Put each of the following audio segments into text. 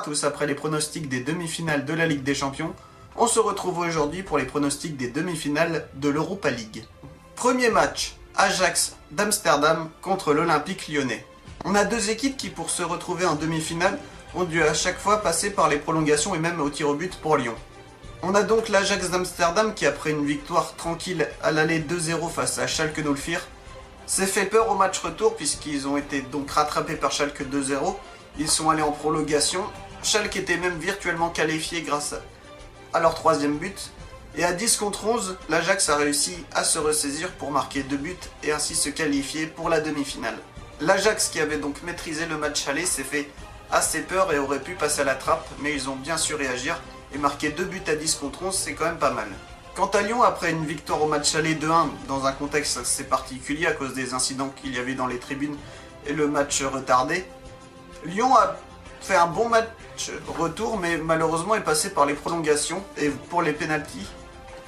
tous, après les pronostics des demi-finales de la Ligue des Champions, on se retrouve aujourd'hui pour les pronostics des demi-finales de l'Europa League. Premier match, Ajax d'Amsterdam contre l'Olympique Lyonnais. On a deux équipes qui, pour se retrouver en demi-finale, ont dû à chaque fois passer par les prolongations et même au tir au but pour Lyon. On a donc l'Ajax d'Amsterdam qui, après une victoire tranquille à l'aller 2-0 face à Schalke 04, s'est fait peur au match retour puisqu'ils ont été donc rattrapés par Schalke 2-0. Ils sont allés en prolongation. Schalke était même virtuellement qualifié grâce à leur troisième but. Et à 10 contre 11, l'Ajax a réussi à se ressaisir pour marquer 2 buts et ainsi se qualifier pour la demi-finale. L'Ajax, qui avait donc maîtrisé le match aller, s'est fait assez peur et aurait pu passer à la trappe, mais ils ont bien su réagir et marquer 2 buts à 10 contre 11, c'est quand même pas mal. Quant à Lyon, après une victoire au match aller 2-1, dans un contexte assez particulier à cause des incidents qu'il y avait dans les tribunes et le match retardé, Lyon a fait un bon match retour, mais malheureusement est passé par les prolongations et pour les pénaltys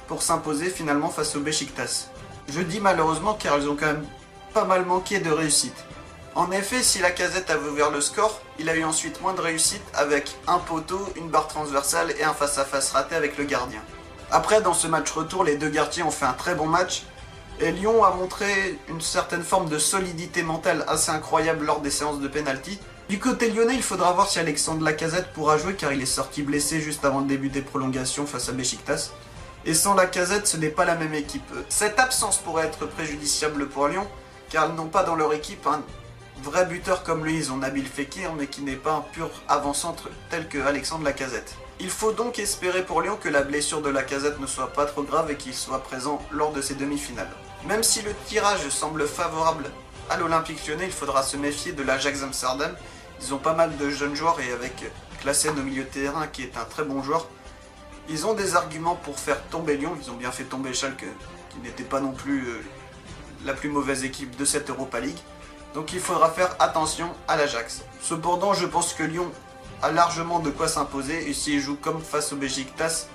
pour s'imposer finalement face au Beşiktaş. Je dis malheureusement car ils ont quand même pas mal manqué de réussite. En effet, si Lacazette avait ouvert le score, il a eu ensuite moins de réussite avec un poteau, une barre transversale et un face-à-face raté avec le gardien. Après, dans ce match retour, les deux gardiens ont fait un très bon match et Lyon a montré une certaine forme de solidité mentale assez incroyable lors des séances de pénalty. Du côté lyonnais, il faudra voir si Alexandre Lacazette pourra jouer car il est sorti blessé juste avant le début des prolongations face à Beşiktaş. Et sans Lacazette, ce n'est pas la même équipe. Cette absence pourrait être préjudiciable pour Lyon car ils n'ont pas dans leur équipe un vrai buteur comme lui. Ils ont Nabil Fekir mais qui n'est pas un pur avant-centre tel que Alexandre Lacazette. Il faut donc espérer pour Lyon que la blessure de Lacazette ne soit pas trop grave et qu'il soit présent lors de ces demi-finales. Même si le tirage semble favorable à l'Olympique Lyonnais, il faudra se méfier de l'Ajax Amsterdam. Ils ont pas mal de jeunes joueurs et avec Klaassen au milieu de terrain qui est un très bon joueur, ils ont des arguments pour faire tomber Lyon. Ils ont bien fait tomber Schalke qui n'était pas non plus la plus mauvaise équipe de cette Europa League. Donc il faudra faire attention à l'Ajax. Cependant, je pense que Lyon a largement de quoi s'imposer et s'il joue comme face au Beşiktaş,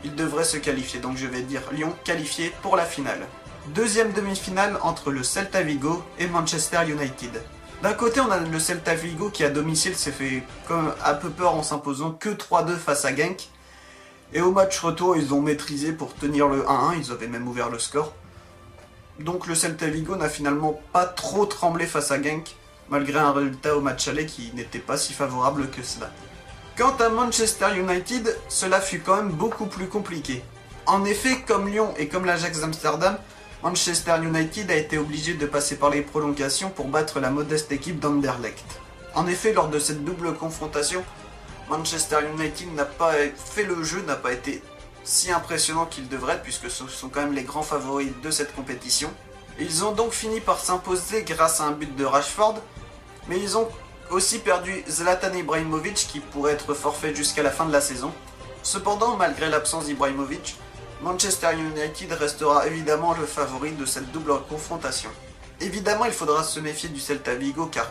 il devrait se qualifier. Donc je vais dire Lyon qualifié pour la finale. Deuxième demi-finale entre le Celta Vigo et Manchester United. D'un côté, on a le Celta Vigo qui à domicile s'est fait comme un peu peur en s'imposant que 3-2 face à Genk. Et au match retour, ils ont maîtrisé pour tenir le 1-1, ils avaient même ouvert le score. Donc le Celta Vigo n'a finalement pas trop tremblé face à Genk, malgré un résultat au match aller qui n'était pas si favorable que cela. Quant à Manchester United, cela fut quand même beaucoup plus compliqué. En effet, comme Lyon et comme l'Ajax d'Amsterdam, Manchester United a été obligé de passer par les prolongations pour battre la modeste équipe d'Anderlecht. En effet, lors de cette double confrontation, Manchester United n'a pas fait le jeu, n'a pas été si impressionnant qu'il devrait être, puisque ce sont quand même les grands favoris de cette compétition. Ils ont donc fini par s'imposer grâce à un but de Rashford, mais ils ont aussi perdu Zlatan Ibrahimovic qui pourrait être forfait jusqu'à la fin de la saison. Cependant, malgré l'absence d'Ibrahimovic, Manchester United restera évidemment le favori de cette double confrontation. Évidemment, il faudra se méfier du Celta Vigo car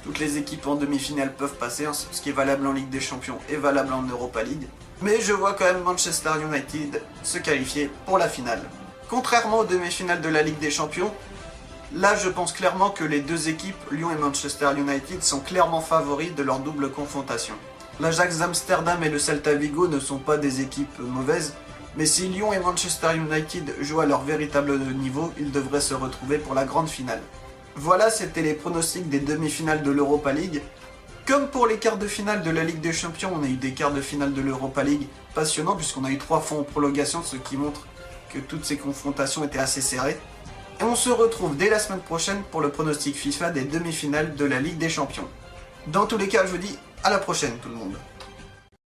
toutes les équipes en demi-finale peuvent passer, ce qui est valable en Ligue des Champions est valable en Europa League. Mais je vois quand même Manchester United se qualifier pour la finale. Contrairement aux demi-finales de la Ligue des Champions, là je pense clairement que les deux équipes, Lyon et Manchester United, sont clairement favoris de leur double confrontation. L'Ajax d'Amsterdam et le Celta Vigo ne sont pas des équipes mauvaises, mais si Lyon et Manchester United jouent à leur véritable niveau, ils devraient se retrouver pour la grande finale. Voilà, c'était les pronostics des demi-finales de l'Europa League. Comme pour les quarts de finale de la Ligue des Champions, on a eu des quarts de finale de l'Europa League passionnants puisqu'on a eu 3 fois en prolongation, ce qui montre que toutes ces confrontations étaient assez serrées. Et on se retrouve dès la semaine prochaine pour le pronostic FIFA des demi-finales de la Ligue des Champions. Dans tous les cas, je vous dis à la prochaine tout le monde.